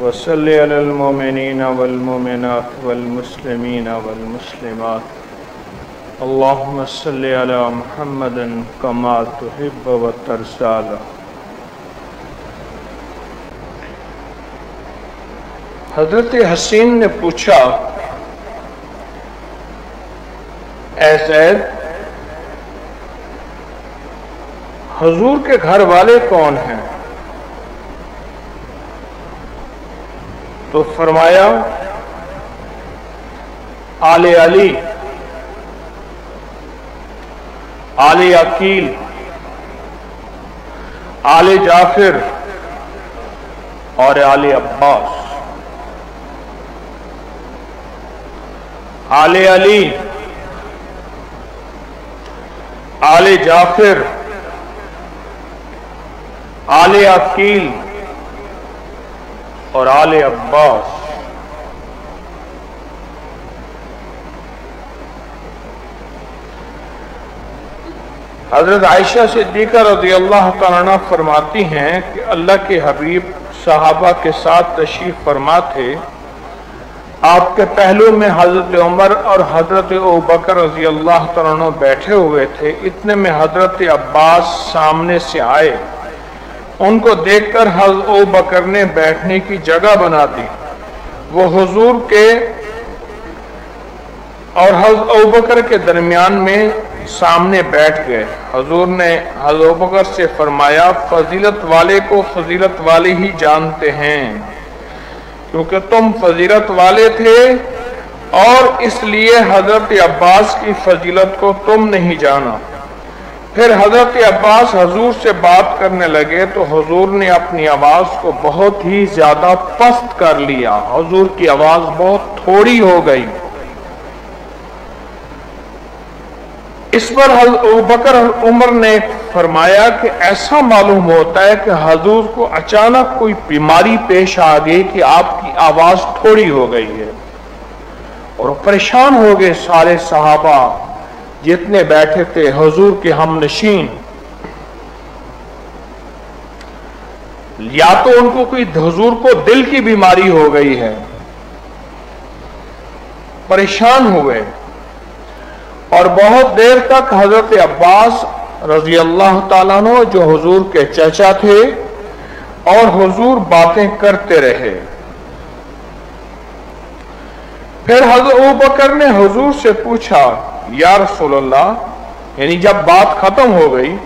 وصلی علی المؤمنین والمؤمنات والمسلمین والمسلمات اللہم صلی علی محمد کما تحب و ترضی. حضرت حسین نے پوچھا، اے زید، حضور کے گھر والے کون ہیں؟ تو فرمایا، آل علی، آل عقیل، آل جعفر اور آل عباس. آل علی، آل جعفر، آل عقیل اور آل عباس. حضرت عائشہ صدیقہ رضی اللہ تعالیٰ عنہ فرماتی ہیں کہ اللہ کے حبیب صحابہ کے ساتھ تشریف فرما تھے. آپ کے پہلو میں حضرت عمر اور حضرت ابوبکر رضی اللہ تعالیٰ عنہ بیٹھے ہوئے تھے. اتنے میں حضرت عباس سامنے سے آئے. ان کو دیکھ کر حضرت ابوبکر نے بیٹھنے کی جگہ بنا دی. وہ حضور کے اور حضرت ابوبکر کے درمیان میں سامنے بیٹھ گئے. حضور نے حضرت ابوبکر سے فرمایا، فضیلت والے کو فضیلت والے ہی جانتے ہیں، کیونکہ تم فضیلت والے تھے اور اس لیے حضرت عباس کی فضیلت کو تم نہیں جانا. پھر حضرت عباس حضور سے بات کرنے لگے تو حضور نے اپنی آواز کو بہت ہی زیادہ پست کر لیا. حضور کی آواز بہت تھوڑی ہو گئی. اس پر حضرت ابوبکر اور عمر نے فرمایا کہ ایسا معلوم ہوتا ہے کہ حضور کو اچانک کوئی بیماری پیش آ گئی کہ آپ کی آواز تھوڑی ہو گئی ہے. اور پریشان ہو گئے سارے صحابہ جتنے بیٹھے تھے، حضور کے ہم نشین. یا تو ان کو کوئی حضور کو دل کی بیماری ہو گئی ہے، پریشان ہوئے. اور بہت دیر تک حضرت عباس رضی اللہ تعالیٰ عنہ جو حضور کے چچا تھے اور حضور باتیں کرتے رہے. پھر حضرت ابوبکر نے حضور سے پوچھا، یا رسول اللہ، یعنی جب بات ختم ہو گئی،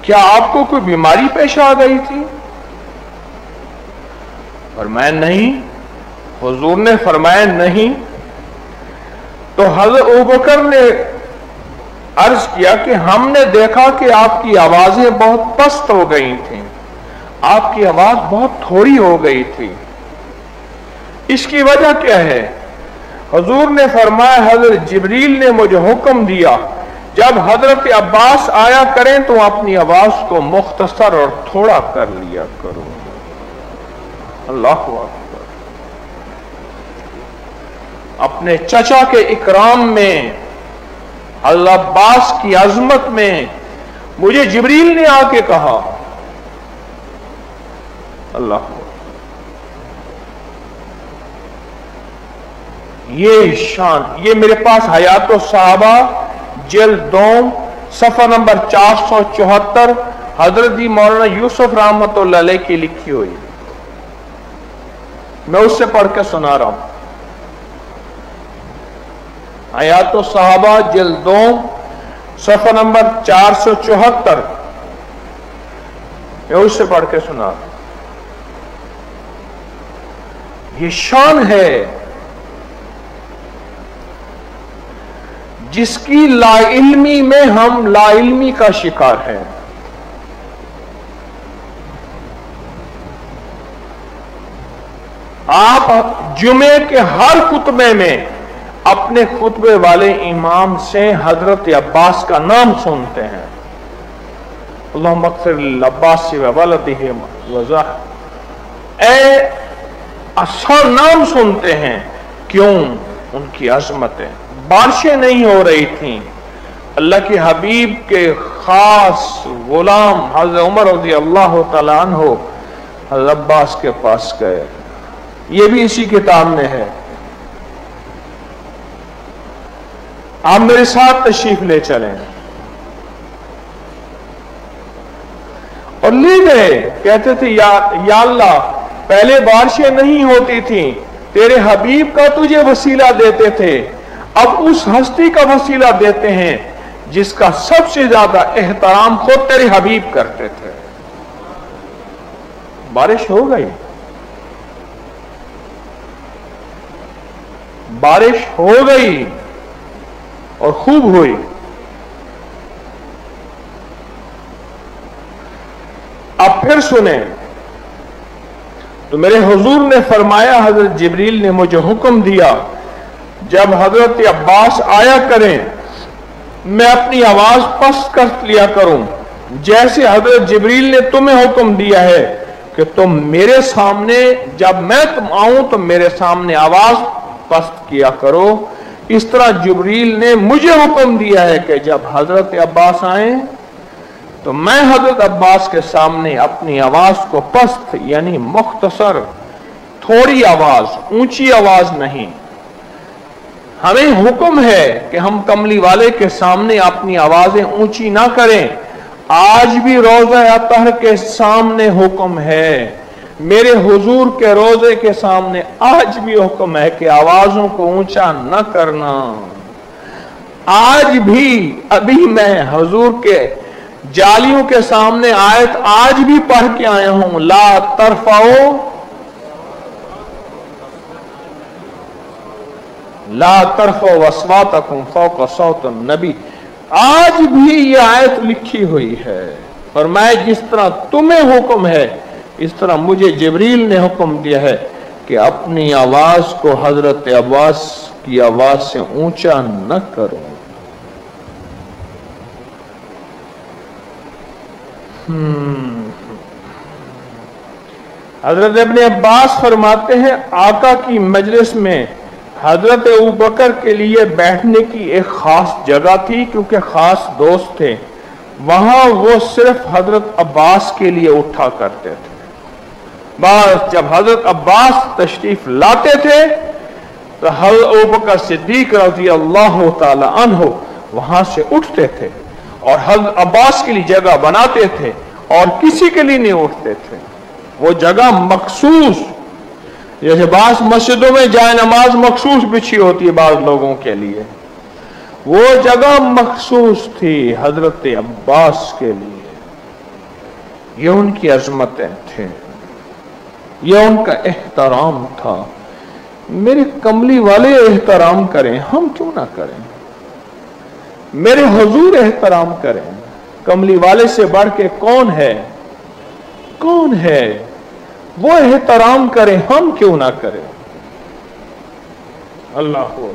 کیا آپ کو کوئی بیماری پیش آ گئی تھی؟ فرمایا نہیں. حضور نے فرمایا نہیں. تو حضرت ابوبکر نے عرض کیا کہ ہم نے دیکھا کہ آپ کی آوازیں بہت پست ہو گئی تھیں، آپ کی آواز بہت تھوڑی ہو گئی تھی، اس کی وجہ کیا ہے؟ حضور نے فرمایا، حضرت جبریل نے مجھے حکم دیا جب حضرت عباس آیا کریں تو اپنی آواز کو مختصر اور تھوڑا کر لیا کرو. اللہ اکبر. اپنے چچا کے اکرام میں، حضرت عباس کی عظمت میں مجھے جبریل نے آ کے کہا. اللہ. یہ شان، یہ میرے پاس حیات الصحابہ جلد 2 صفحہ نمبر 474 حضرت مولانا یوسف رحمت اللہ علیہ کی لکھی ہوئی. میں اس سے پڑھ کے سنا رہا ہوں. حیات الصحابہ جلد 2 صفحہ نمبر 474 میں اس سے پڑھ کے سنا رہا ہوں. یہ شان ہے جس کی لا علمی میں ہم لا علمی کا شکار ہیں. آپ جمعے کے ہر خطبے میں اپنے خطبے والے امام سے حضرت عباس کا نام سنتے ہیں. اللہم اغفر للعباس وولدہ وزاہ. اے اچھا نام سنتے ہیں. کیوں؟ ان کی عظمتیں. بارشیں نہیں ہو رہی تھیں، اللہ کے حبیب کے خاص غلام حضرت عمر رضی اللہ تعالیٰ عنہ حضرت عباس کے پاس گئے. یہ بھی اسی کتاب میں ہے. آپ میرے ساتھ تشریف لے چلیں. اور لے گئے. کہتے تھے یا اللہ پہلے بارشیں نہیں ہوتی تھیں، تیرے حبیب کا تجھے وسیلہ دیتے تھے، اب اس ہستی کا وسیلہ دیتے ہیں جس کا سب سے زیادہ احترام خود تیرے حبیب کرتے تھے. بارش ہو گئی. بارش ہو گئی اور خوب ہوئی. اب پھر سنیں تو میرے حضور نے فرمایا، حضرت جبریل نے مجھے حکم دیا جب حضرت عباس آیا کریں میں اپنی آواز پست کر لیا کروں، جیسے حضرت جبریل نے تمہیں حکم دیا ہے کہ تم میرے سامنے جب میں تم آؤں تو میرے سامنے آواز پست کیا کرو. اس طرح جبریل نے مجھے حکم دیا ہے کہ جب حضرت عباس آئیں تو میں حضرت عباس کے سامنے اپنی آواز کو پست یعنی مختصر تھوڑی آواز، اونچی آواز نہیں. ہمیں حکم ہے کہ ہم کملی والے کے سامنے اپنی آوازیں اونچی نہ کریں. آج بھی روضہ اطہر کے سامنے حکم ہے، میرے حضور کے روضے کے سامنے آج بھی حکم ہے کہ آوازوں کو اونچا نہ کرنا. آج بھی ابھی میں حضور کے جالیوں کے سامنے آیت آج بھی پڑھ کے آیا ہوں، لا ترفعوا اصواتکم فوق صوت النبی. آج بھی یہ آیت لکھی ہوئی ہے. فرمایا جس طرح تمہیں حکم ہے اس طرح مجھے جبریل نے حکم دیا ہے کہ اپنی آواز کو حضرت عباس کی آواز سے اونچا نہ کرو. حضرت ابن عباس فرماتے ہیں آقا کی مجلس میں حضرت ابوبکر کے لیے بیٹھنے کی ایک خاص جگہ تھی، کیونکہ خاص دوست تھے وہاں وہ صرف حضرت عباس کے لیے اٹھا کرتے تھے. بس جب حضرت عباس تشریف لاتے تھے تو حضرت ابوبکر صدیق رضی اللہ تعالی عنہ وہاں سے اٹھتے تھے اور حضرت عباس کے لیے جگہ بناتے تھے اور کسی کے لیے نہیں اٹھتے تھے. وہ جگہ مخصوص، جیسے بعض مسجدوں میں جائے نماز مخصوص بچھی ہوتی ہے بعض لوگوں کے لیے، وہ جگہ مخصوص تھی حضرت عباس کے لیے. یہ ان کی عظمتیں تھیں، یہ ان کا احترام تھا. میرے کملی والے احترام کریں، ہم کیوں نہ کریں؟ میرے حضور احترام کریں. کملی والے سے بڑھ کے کون ہے؟ کون ہے؟ وہ احترام کریں، ہم کیوں نہ کریں؟ اللہ ہو.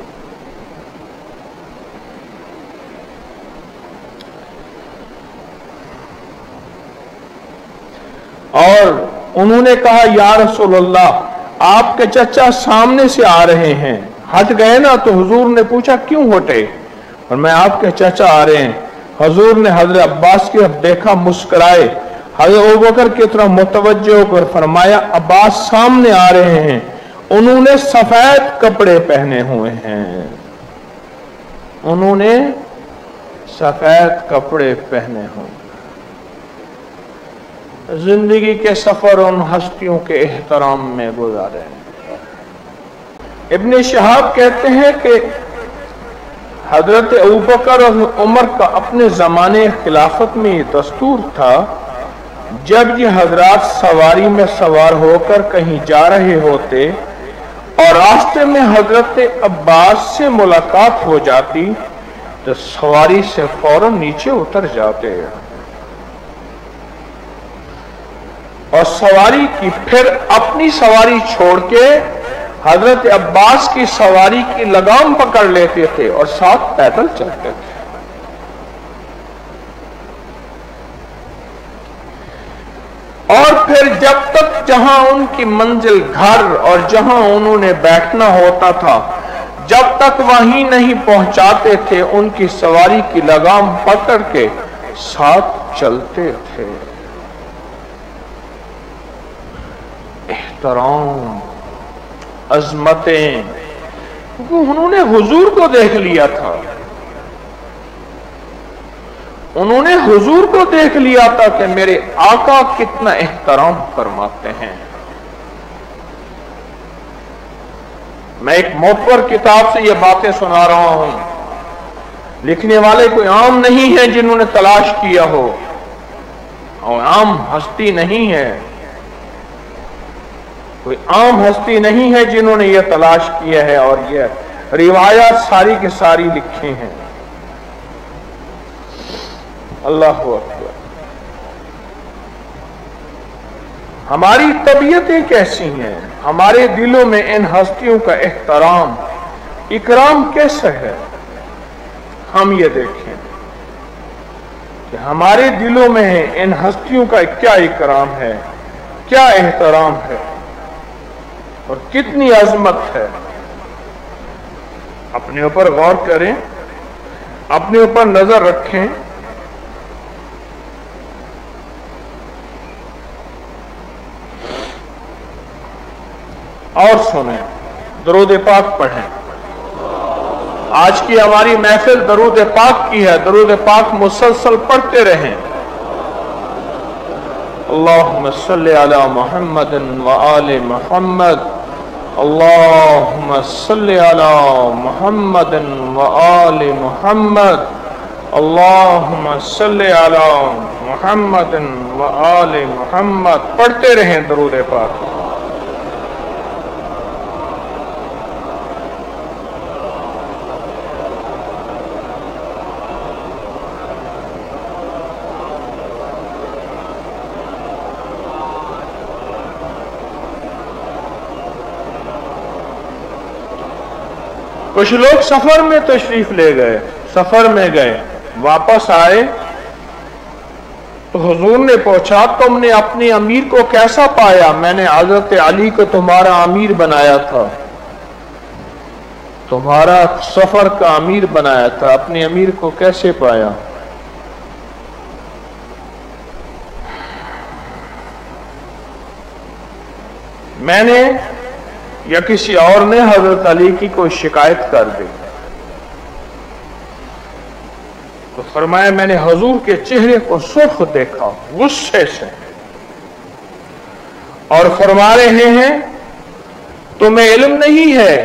اور انہوں نے کہا یا رسول اللہ آپ کے چچا سامنے سے آ رہے ہیں. ہٹ گئے نا تو حضور نے پوچھا کیوں ہٹے؟ اور میں آپ کے چچا آ رہے ہیں. حضور نے حضرت عباس کی طرف دیکھا، مسکرائے، حضرت ابوبکر کی طرف متوجہ ہو کر فرمایا عباس سامنے آ رہے ہیں، انہوں نے سفید کپڑے پہنے ہوئے ہیں. انہوں نے سفید کپڑے پہنے ہوئے. زندگی کے سفر ان ہستیوں کے احترام میں گزارے. ابن شہاب کہتے ہیں کہ حضرت ابوبکر اور عمر کا اپنے زمانے خلافت میں یہ دستور تھا جب یہ حضرات سواری میں سوار ہو کر کہیں جا رہے ہوتے اور راستے میں حضرت عباس سے ملاقات ہو جاتی تو سواری سے فوراً نیچے اتر جاتے اور سواری کی پھر اپنی سواری چھوڑ کے حضرت عباس کی سواری کی لگام پکڑ لیتے تھے اور ساتھ پیدل چلتے تھے. اور پھر جب تک جہاں ان کی منزل گھر اور جہاں انہوں نے بیٹھنا ہوتا تھا جب تک وہیں نہیں پہنچاتے تھے ان کی سواری کی لگام پکڑ کے ساتھ چلتے تھے. احترام عظمتیں، کیونکہ انہوں نے حضور کو دیکھ لیا تھا، انہوں نے حضور کو دیکھ لیا تھا کہ میرے آقا کتنا احترام فرماتے ہیں۔ میں ایک معتبر کتاب سے یہ باتیں سنا رہا ہوں، لکھنے والے کوئی عام نہیں ہے جنہوں نے تلاش کیا ہو، اور عام ہستی نہیں ہے، کوئی عام ہستی نہیں ہے جنہوں نے یہ تلاش کیا ہے اور یہ روایات ساری کی ساری لکھی ہیں۔ اللہ اکبر۔ ہماری طبیعتیں کیسی ہیں، ہمارے دلوں میں ان ہستیوں کا احترام اکرام کیسا ہے، ہم یہ دیکھیں کہ ہمارے دلوں میں ان ہستیوں کا کیا اکرام ہے، کیا احترام ہے اور کتنی عظمت ہے۔ اپنے اوپر غور کریں، اپنے اوپر نظر رکھیں۔ اور سنیں، درود پاک پڑھیں۔ آج کی ہماری محفل درود پاک کی ہے، درود پاک مسلسل پڑھتے رہیں۔ اللہم صلی علی محمد وآل محمد، اللہم صلی علی محمد وآل محمد، اللہم صلی علی محمد وآل محمد، پڑھتے رہیں درود پاک۔ کچھ لوگ سفر میں تشریف لے گئے، سفر میں گئے، واپس آئے تو حضور نے پوچھا تم نے اپنے امیر کو کیسا پایا؟ میں نے حضرت علی کو تمہارا امیر بنایا تھا، تمہارا سفر کا امیر بنایا تھا، اپنے امیر کو کیسے پایا؟ میں نے یا کسی اور نے حضرت علی کی کوئی شکایت کر دی تو فرمایا میں نے حضور کے چہرے کو سرخ دیکھا غصے سے، اور فرما رہے ہیں تمہیں علم نہیں ہے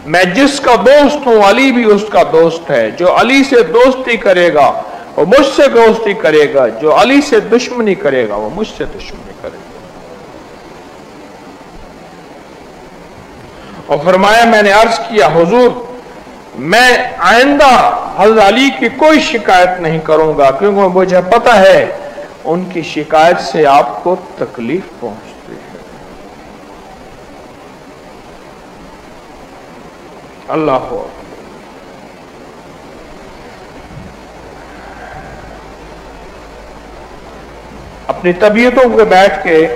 میں جس کا دوست ہوں علی بھی اس کا دوست ہے، جو علی سے دوستی کرے گا وہ مجھ سے دوستی کرے گا، جو علی سے دشمنی کرے گا وہ مجھ سے دشمنی کرے گا۔ اور فرمایا میں نے عرض کیا حضور میں آئندہ حضرت علی کی کوئی شکایت نہیں کروں گا، کیونکہ مجھے پتہ ہے ان کی شکایت سے آپ کو تکلیف پہنچتی ہے۔ اللہ ہو۔ اپنی طبیعتوں پہ بیٹھ کے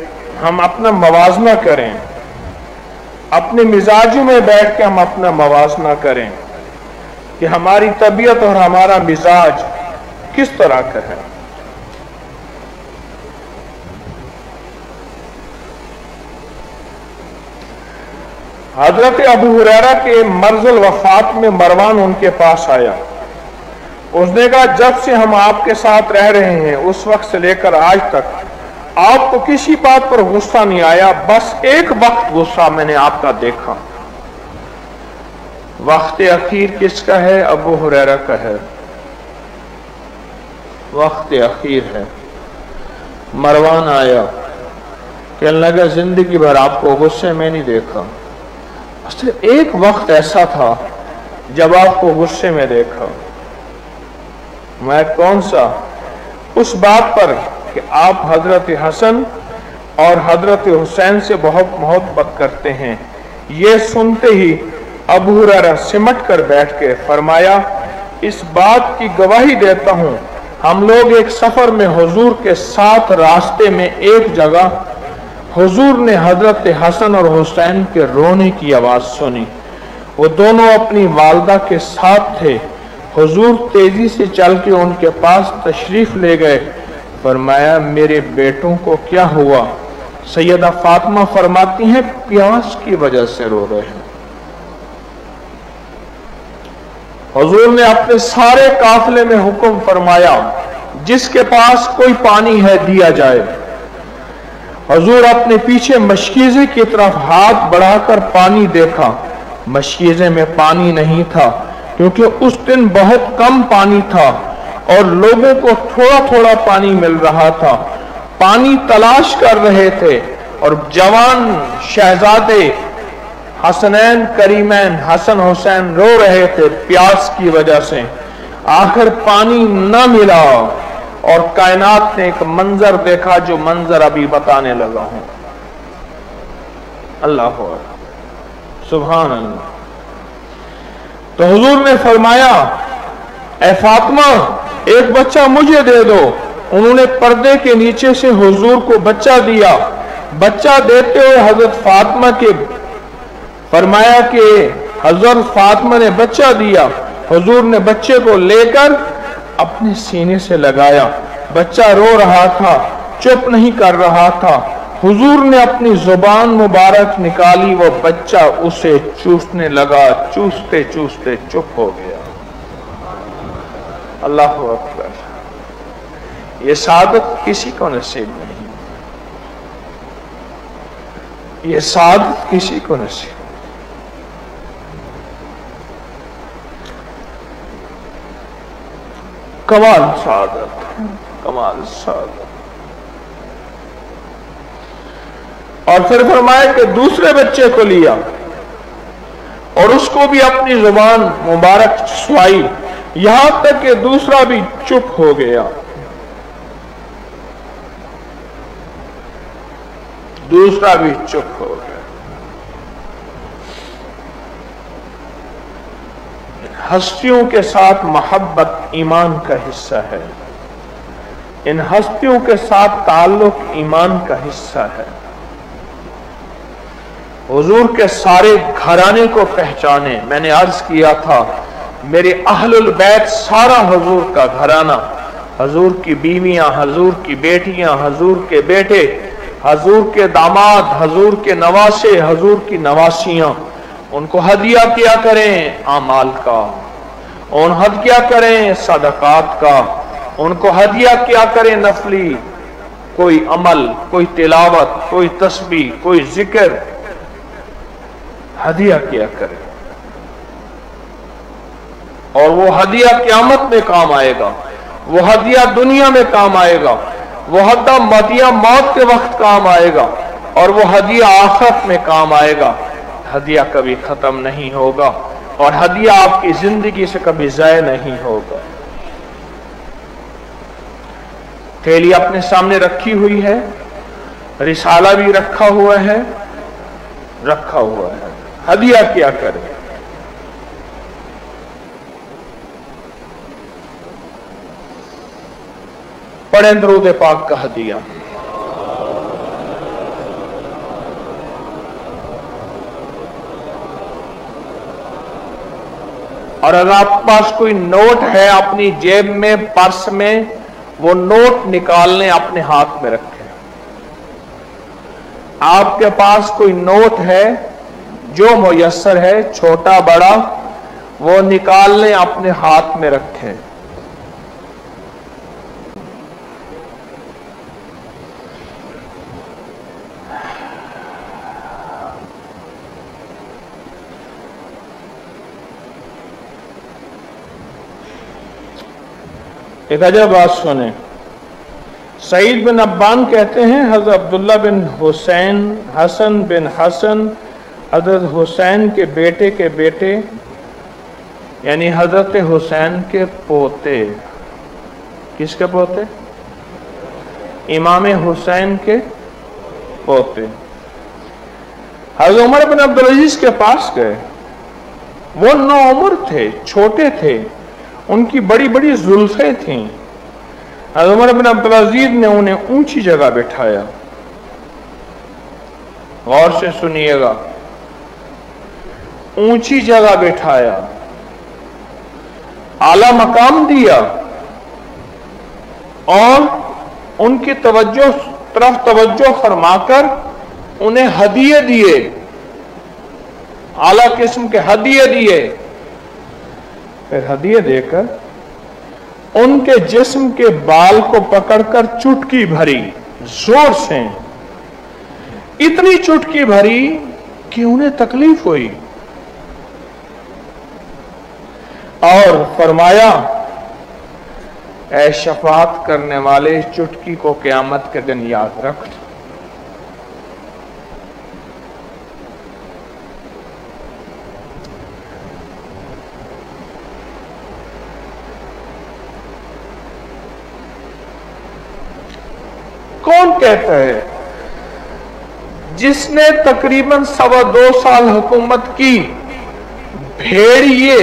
ہم اپنا موازنہ کریں، اپنے مزاجوں میں بیٹھ کے ہم اپنا موازنہ کریں کہ ہماری طبیعت اور ہمارا مزاج کس طرح کا ہے۔ حضرت ابو ہریرہ کے مرض الوفات میں مروان ان کے پاس آیا، اس نے کہا جب سے ہم آپ کے ساتھ رہ رہے ہیں اس وقت سے لے کر آج تک آپ کو کسی بات پر غصہ نہیں آیا، بس ایک وقت غصہ میں نے آپ کا دیکھا۔ وقت اخیر کس کا ہے؟ ابو ہریرہ کا ہے، وقت اخیر ہے۔ مروان آیا، کہنے لگا زندگی بھر آپ کو غصے میں نہیں دیکھا، صرف ایک وقت ایسا تھا جب آپ کو غصے میں دیکھا۔ میں کون سا؟ اس بات پر کہ آپ حضرت حسن اور حضرت حسین سے بہت محبت کرتے ہیں۔ یہ سنتے ہی ابو ہریرہ سمٹ کر بیٹھ کے فرمایا اس بات کی گواہی دیتا ہوں ہم لوگ ایک سفر میں حضور کے ساتھ راستے میں ایک جگہ حضور نے حضرت حسن اور حسین کے رونے کی آواز سنی، وہ دونوں اپنی والدہ کے ساتھ تھے، حضور تیزی سے چل کے ان کے پاس تشریف لے گئے، فرمایا میرے بیٹوں کو کیا ہوا؟ سیدہ فاطمہ فرماتی ہیں پیاس کی وجہ سے رو رہے ہیں۔ حضور نے اپنے سارے قافلے میں حکم فرمایا جس کے پاس کوئی پانی ہے دیا جائے۔ حضور اپنے پیچھے مشکیزے کی طرف ہاتھ بڑھا کر پانی دیکھا، مشکیزے میں پانی نہیں تھا، کیونکہ اس دن بہت کم پانی تھا اور لوگوں کو تھوڑا تھوڑا پانی مل رہا تھا۔ پانی تلاش کر رہے تھے اور جوان شہزادے حسنین کریمین حسن حسین رو رہے تھے پیاس کی وجہ سے۔ آخر پانی نہ ملا اور کائنات نے ایک منظر دیکھا جو منظر ابھی بتانے لگا ہوں۔ اللہ اکبر، سبحان اللہ۔ تو حضور نے فرمایا اے فاطمہ ایک بچہ مجھے دے دو۔ انہوں نے پردے کے نیچے سے حضور کو بچہ دیا۔ بچہ دیتے ہوئے حضرت فاطمہ کے فرمایا کہ حضرت فاطمہ نے بچہ دیا۔ حضور نے بچے کو لے کر اپنے سینے سے لگایا۔ بچہ رو رہا تھا، چپ نہیں کر رہا تھا۔ حضور نے اپنی زبان مبارک نکالی، وہ بچہ اسے چوسنے لگا، چوستے چوستے چپ ہو گیا۔ اللہ اکبر۔ یہ سعادت کسی کو نصیب نہیں، یہ سعادت کسی کو نصیب۔ کمال سعادت، کمال سعادت۔ اور پھر فرمایا کہ دوسرے بچے کو لیا اور اس کو بھی اپنی زبان مبارک چسوائی، یہاں تک کہ دوسرا بھی چپ ہو گیا، دوسرا بھی چپ ہو گیا۔ ہستیوں کے ساتھ محبت ایمان کا حصہ ہے، ان ہستیوں کے ساتھ تعلق ایمان کا حصہ ہے۔ حضور کے سارے گھرانے کو پہچانے۔ میں نے عرض کیا تھا میرے اہل البیت سارا حضور کا گھرانہ، حضور کی بیویاں، حضور کی بیٹیاں، حضور کے بیٹے، حضور کے داماد، حضور کے نواسے، حضور کی نواسیاں، ان کو ہدیہ کیا کریں اعمال کا، ان ہدیہ کریں صدقات کا، ان کو ہدیہ کیا کریں نفلی کوئی عمل، کوئی تلاوت، کوئی تسبیح، کوئی ذکر، ہدیہ کیا کریں۔ اور وہ ہدیہ قیامت میں کام آئے گا، وہ ہدیہ دنیا میں کام آئے گا، وہ ہدیہ موت کے وقت کام آئے گا، اور وہ ہدیہ آخرت میں کام آئے گا۔ ہدیہ کبھی ختم نہیں ہوگا اور ہدیہ آپ کی زندگی سے کبھی ضائع نہیں ہوگا۔ تھیلی اپنے سامنے رکھی ہوئی ہے، رسالہ بھی رکھا ہوا ہے، ہدیہ کیا کرے۔ پڑھیں درود پاک کا ہدیہ۔ اور اگر آپ کے پاس کوئی نوٹ ہے اپنی جیب میں، پرس میں، وہ نوٹ نکال لیں، اپنے ہاتھ میں رکھیں۔ آپ کے پاس کوئی نوٹ ہے جو میسر ہے، چھوٹا بڑا، وہ نکال لیں، اپنے ہاتھ میں رکھیں۔ ایک عجب بات سنیں، سعید بن ابان کہتے ہیں حضرت عبداللہ بن حسین، حسن بن حسن، حضرت حسین کے بیٹے یعنی حضرت حسین کے پوتے۔ کس کے پوتے؟ امام حسین کے پوتے۔ حضرت عمر بن عبدالعزیز کے پاس گئے، وہ نوعمر تھے، چھوٹے تھے، ان کی بڑی بڑی زلفیں تھیں۔ حضرت عمر بن عبدالعزیز نے انہیں اونچی جگہ بٹھایا، غور سے سنیے گا، اونچی جگہ بٹھایا، اعلیٰ مقام دیا، اور ان کی توجہ तरफ तवज्जो फरमाकर उन्हें हदिये दिए, आला किस्म के हदिये दिए। फिर हदिये देकर उनके जिस्म के बाल को पकड़कर चुटकी भरी, जोर से, इतनी चुटकी भरी कि उन्हें तकलीफ हुई, और फरमाया, ऐ शफाअत करने वाले, इस चुटकी को क़यामत के दिन याद रख। कौन कहता है जिसने तकरीबन 2.25 साल हुकूमत की, भेड़िए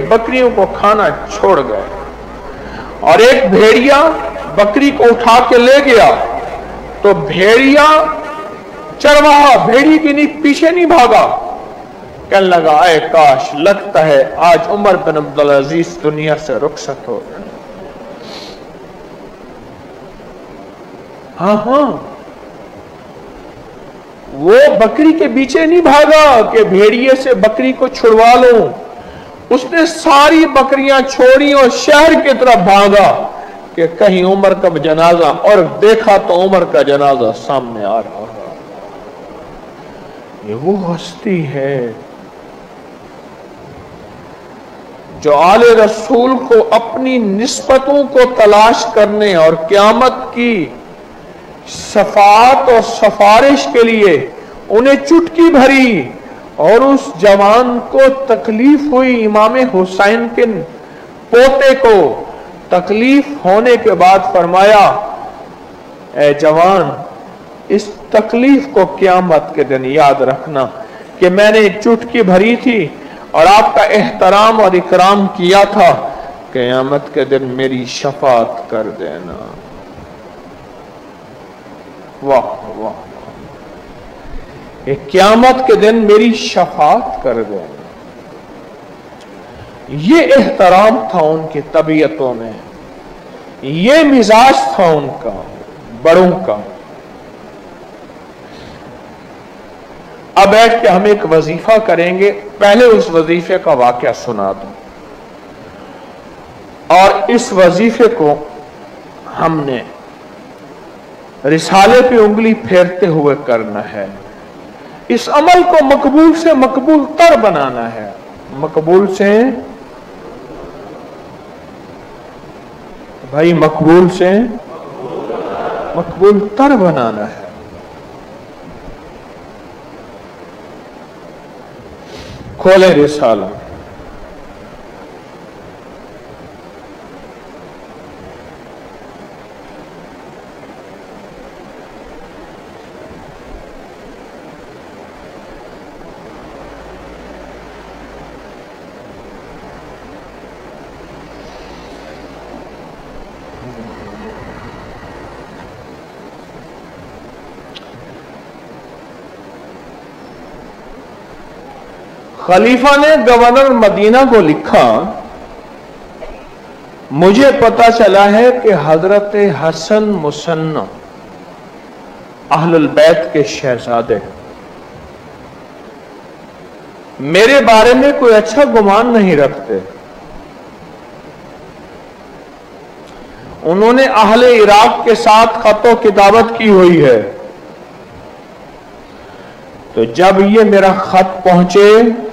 बकरियों को खाना छोड़ गए, और एक भेड़िया बकरी को उठा के ले गया, तो भेड़िया चरवाहा भेड़ी की पीछे नहीं भागा, कहने लगा, आए काश, लगता है आज उमर बिन अब्दुल अजीज दुनिया से रुखसत हो गए। हाँ, वो बकरी के पीछे नहीं भागा कि भेड़िए से बकरी को छुड़वा लो, उसने सारी बकरियां छोड़ी और शहर की तरफ भागा कि कहीं उमर का जनाजा, और देखा तो उमर का जनाजा सामने आ रहा है। ये वो हस्ती है जो आले रसूल को अपनी निस्बतों को तलाश करने और क़यामत की शफाअत और सिफारिश के लिए उन्हें चुटकी भरी, और उस जवान को तकलीफ हुई, इमाम हुसैन के पोते को तकलीफ होने के बाद फरमाया, ऐ जवान, इस तकलीफ को क़यामत के दिन याद रखना कि मैंने चुटकी भरी थी और आपका एहतराम और इकराम किया था, क़यामत के दिन मेरी शफाअत कर देना। वाह वाह, ये क़यामत के दिन मेरी शफाअत कर देना। ये एहतराम था उनकी तबीयतों में, ये मिजाज था उनका, बड़ों का। अब बैठ के हम एक वजीफा करेंगे, पहले उस वजीफे का वाकया सुना दूं, और इस वजीफे को हमने रिसाले पे उंगली फेरते हुए करना है। इस अमल को मकबूल से मकबूल तर बनाना है, मकबूल से भाई, मकबूल से मकबूल तर बनाना है। खोले रिसाला, खलीफा ने गवर्नर मदीना को लिखा, मुझे पता चला है कि हजरत हसन मुसन्ना अहलुल बैत के शहजादे मेरे बारे में कोई अच्छा गुमान नहीं रखते। उन्होंने अहले इराक के साथ खतो किताबत की हुई है, तो जब ये मेरा खत पहुंचे,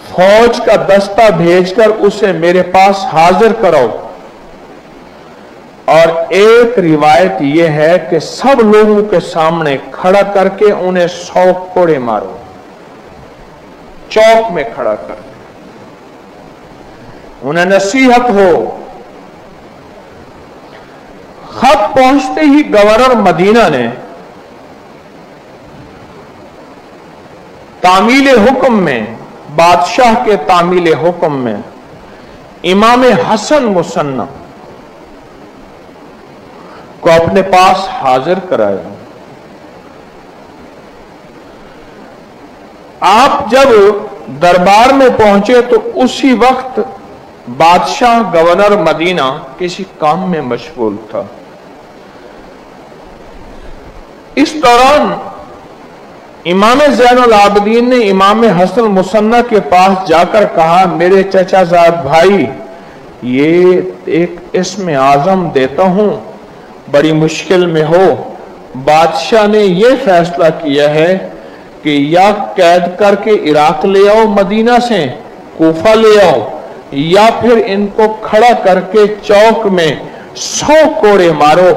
फौज का दस्ता भेजकर उसे मेरे पास हाजिर करो, और एक रिवायत यह है कि सब लोगों के सामने खड़ा करके उन्हें 100 कोड़े मारो, चौक में खड़ा कर, उन्हें नसीहत हो। खत पहुंचते ही गवर्नर मदीना ने तामील हुक्म में, बादशाह के तामील हुक्म में इमाम हसन मुसन्ना को अपने पास हाजिर कराया। आप जब दरबार में पहुंचे तो उसी वक्त बादशाह गवर्नर मदीना किसी काम में मशगूल था। इस दौरान इमाम ज़ैनुल आबिदीन ने इमाम हसन मुसन्ना के पास जाकर कहा, मेरे चचाजाद भाई, ये एक इस्म आज़म देता हूं, बड़ी मुश्किल में हो। बादशाह ने यह फैसला किया है कि या कैद करके इराक ले आओ, मदीना से कूफा ले आओ, या फिर इनको खड़ा करके चौक में 100 कोड़े मारो।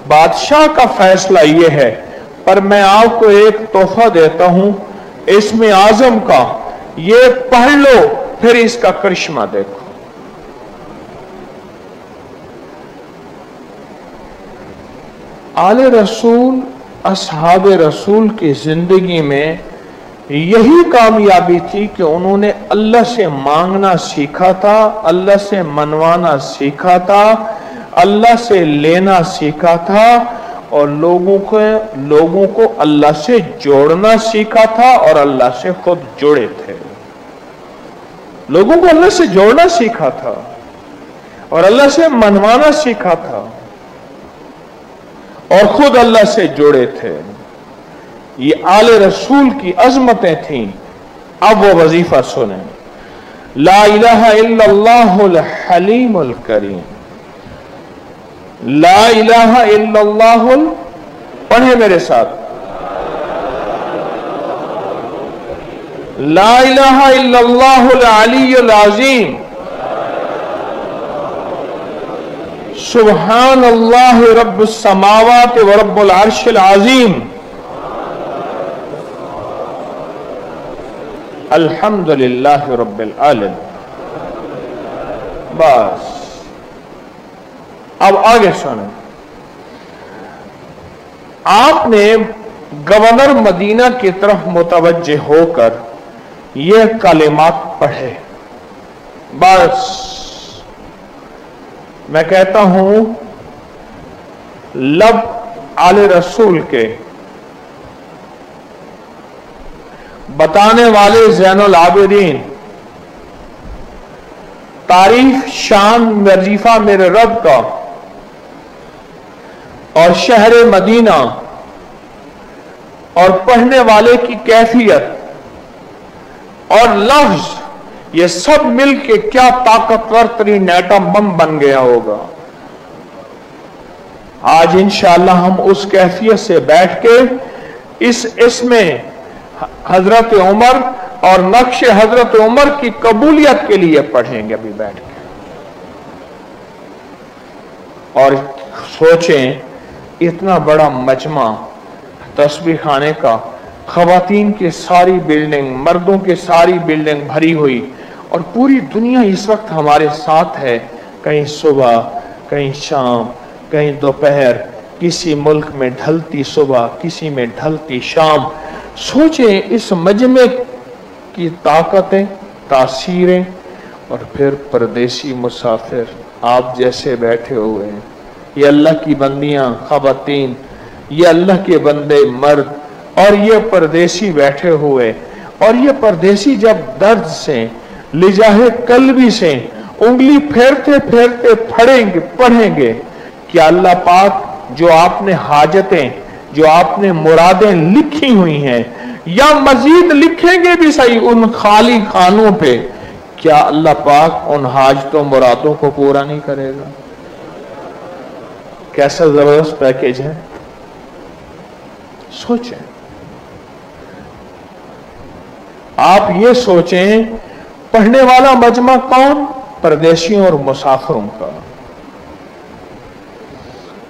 बादशाह का फैसला यह है, पर मैं आपको एक तोहफा देता हूं इस्म आज़म का, ये पढ़ लो, फिर इसका करिश्मा देखो। आले रसूल, असहाबे रसूल की जिंदगी में यही कामयाबी थी कि उन्होंने अल्लाह से मांगना सीखा था, अल्लाह से मनवाना सीखा था, अल्लाह से लेना सीखा था, और लोगों को अल्लाह से जोड़ना सीखा था, और अल्लाह से खुद जुड़े थे। लोगों को अल्लाह से जोड़ना सीखा था और अल्लाह से मनवाना सीखा था, और खुद अल्लाह से जुड़े थे। ये आले रसूल की अजमतें थीं। अब वो वजीफा सुने, ला इलाहा इल्लल्लाहुल हलीमुल करीम, ला इलाहा इल्लल्लाहुल, पढ़े मेरे साथ, ला इलाहा इल्लल्लाहुल अलीयुल अज़ीम, सुब्हानल्लाह रब्बुस समावाति व रब्बुल अर्शिल अज़ीम, अल्हम्दुलिल्लाह रब्बिल आलमीन। बस अब आगे सुने। आपने गवर्नर मदीना की तरफ मुतवज्जे होकर ये कलिमात पढ़े। बस मैं कहता हूं, लब आले रसूल के बताने वाले ज़ैनुल आबिदीन, तारीफ शान वजीफा मेरे रब का, और शहर मदीना, और पढ़ने वाले की कैफियत और लफ्ज, ये सब मिलके क्या ताकतवर तरीन एटम बम बन गया होगा। आज इंशाअल्लाह हम उस कैफियत से बैठ के इसमें हजरत उमर और नक्श हजरत उमर की कबूलियत के लिए पढ़ेंगे अभी बैठ के। और सोचें, इतना बड़ा मजमा तस्बीह खाने का, खवातीन की सारी बिल्डिंग, मर्दों की सारी बिल्डिंग भरी हुई, और पूरी दुनिया इस वक्त हमारे साथ है, कहीं सुबह, कहीं शाम, कहीं दोपहर, किसी मुल्क में ढलती सुबह, किसी में ढलती शाम। सोचें इस मजमे की ताकतें, तासीरें, और फिर परदेसी मुसाफिर आप जैसे बैठे हुए हैं, ये अल्लाह की बंदियां खवातीन, ये अल्लाह के बंदे मर्द, और ये परदेसी बैठे हुए, और ये परदेसी जब दर्द से, लिजाहे कल्बी से उंगली फेरते फेरते पढ़ेंगे कि अल्लाह पाक जो आपने हाजतें, जो आपने मुरादें लिखी हुई हैं, या मजीद लिखेंगे भी सही उन खाली खानों पे, क्या अल्लाह पाक उन हाजतों मुरादों को पूरा नहीं करेगा? कैसा जबरदस्त पैकेज है, सोचें। आप ये सोचें, पढ़ने वाला मजमा कौन? परदेशियों और मुसाफिरों का,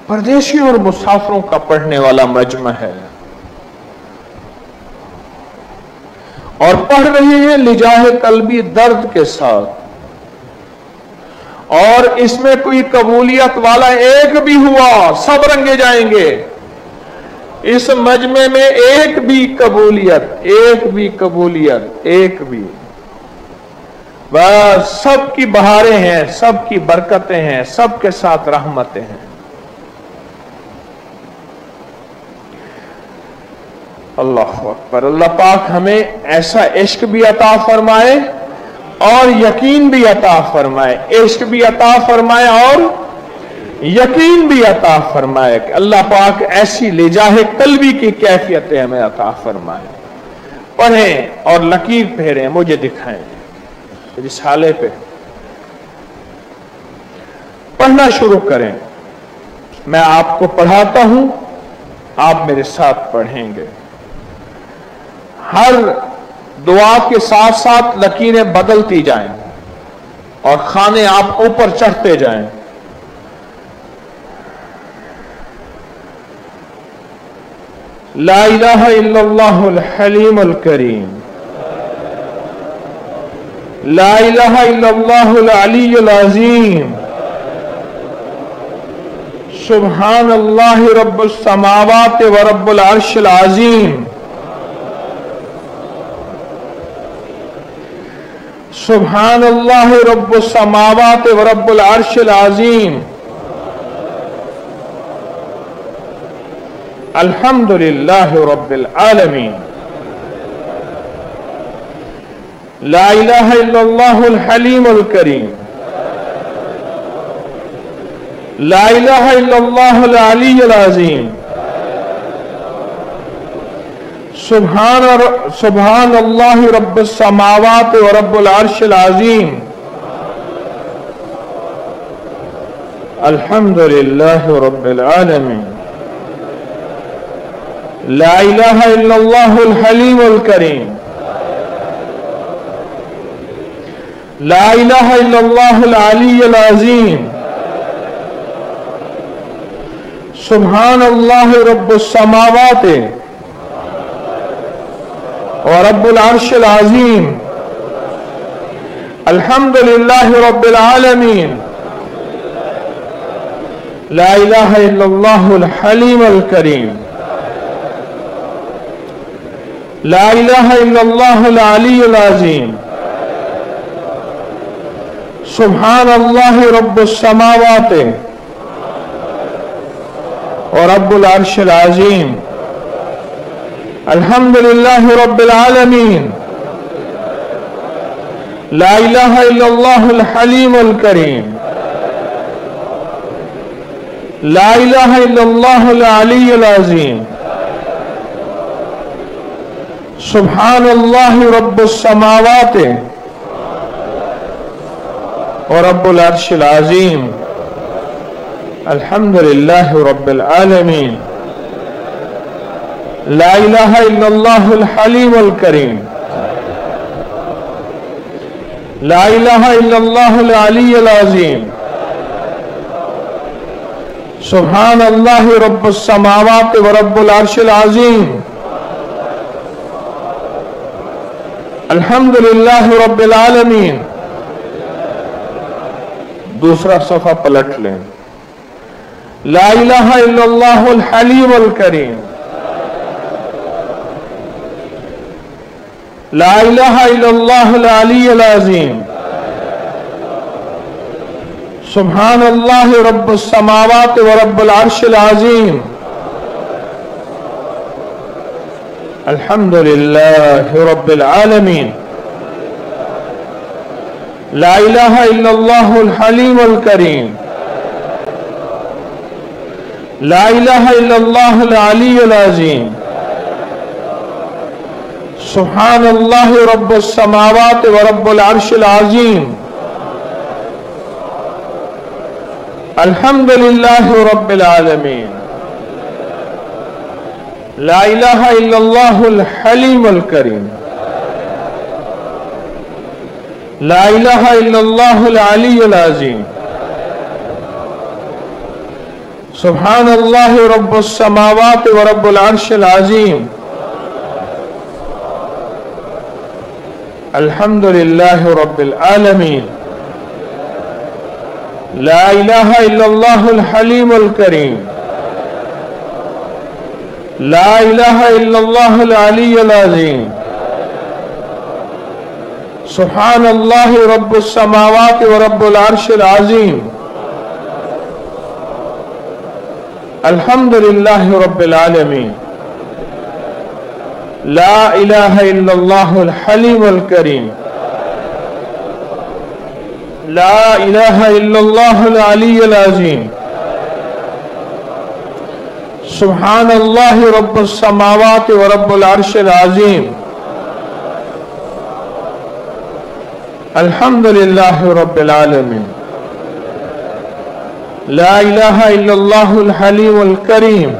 परदेशियों और मुसाफिरों का पढ़ने वाला मजमा है, और पढ़ रहे हैं लिजाहे कल्बी दर्द के साथ, और इसमें कोई कबूलियत वाला एक भी हुआ सब रंगे जाएंगे। इस मजमे में एक भी कबूलियत, एक भी, बस सबकी बहारें हैं, सबकी बरकतें हैं, सबके साथ रहमतें हैं। अल्लाह अकबर। अल्लाह पाक हमें ऐसा इश्क भी अता फरमाए और यकीन भी अता फरमाए, इश्क भी अता फरमाए और یقین بھی عطا فرمائے کہ اللہ پاک ایسی لجاہ قلبی کی کیفیتیں ہمیں عطا فرمائے. پڑھیں اور لکیر پھیریں، مجھے دکھائیں رسالے پہ پڑھنا شروع کریں. میں آپ کو پڑھاتا ہوں، آپ میرے ساتھ پڑھیں گے. ہر دعا کے ساتھ ساتھ لکیریں بدلتی جائیں اور خانے آپ اوپر چڑھتے جائیں. لا الہ الا اللہ الحلیم الکریم، لا الہ الا اللہ العلی العظیم، سبحان اللہ رب السماوات و رب العرش العظیم، سبحان اللہ رب السماوات و رب العرش العظیم، الحمد للہ رب العالمین. لا الہ الا اللہ الحلیم الکریم، لا الہ الا اللہ العلی العظیم، سبحان اللہ رب السماوات و رب العرش العظیم، الحمد للہ رب العالمین. لا الہ الا اللہ الحلیم الکریم، لا الہ الا اللہ العلی العظیم، سبحان اللہ رب السماوات و رب العرش العظیم، الحمد للہ رب العالمین. لا الہ الا اللہ الحلیم الکریم، لا الہ الا اللہ العلی العظیم، سبحان اللہ رب السماوات و رب العرش العظیم، الحمد للہ رب العالمین. لا الہ الا اللہ الحلیم الکریم، لا الہ الا اللہ العلی العظیم، سبحان اللہ رب السماوات و رب العرش العظیم، الحمد للہ رب العالمین. لا الہ الا اللہ الحلیم الکریم، لا الہ الا اللہ العلی العظیم، سبحان اللہ رب السماوات و رب العرش العظیم، الحمد للہ رب العالمین. دوسرا صفحہ پلٹ لیں. لا الہ الا اللہ الحلیم الکریم، لا الہ الا اللہ العلی العظیم، سبحان اللہ رب السماوات و رب العرش العظیم، الحمد للہ رب العالمین. لا الہ الا اللہ الحلیم الکریم، لا الہ الا اللہ العلی العظیم، سبحان اللہ رب السماوات و رب العرش العظیم، الحمد للہ رب العالمین. لا الہ الا اللہ الحلیم الکریم، لا الہ الا اللہ العلی العظیم، سبحان اللہ رب السماوات و رب العرش العظیم، الحمد للہ رب العالمین. لا الہ الا اللہ الحلیم الکریم، لا الہ الا اللہ العلی العظیم، سبحان اللہ رب السماوات و رب العرش العظیم، الحمد للہ رب العالمین. لا الہ الا اللہ الحلیم الکریم، لا الہ الا اللہ العلی العظیم، सुब्हानल्लाहि रब्बुस समावाति व रब्बुल अर्शिल अज़ीम। अल्हम्दुलिल्लाहि रब्बिल आलमीन। ला इलाहा इल्लल्लाहुल हलीमुल करीम।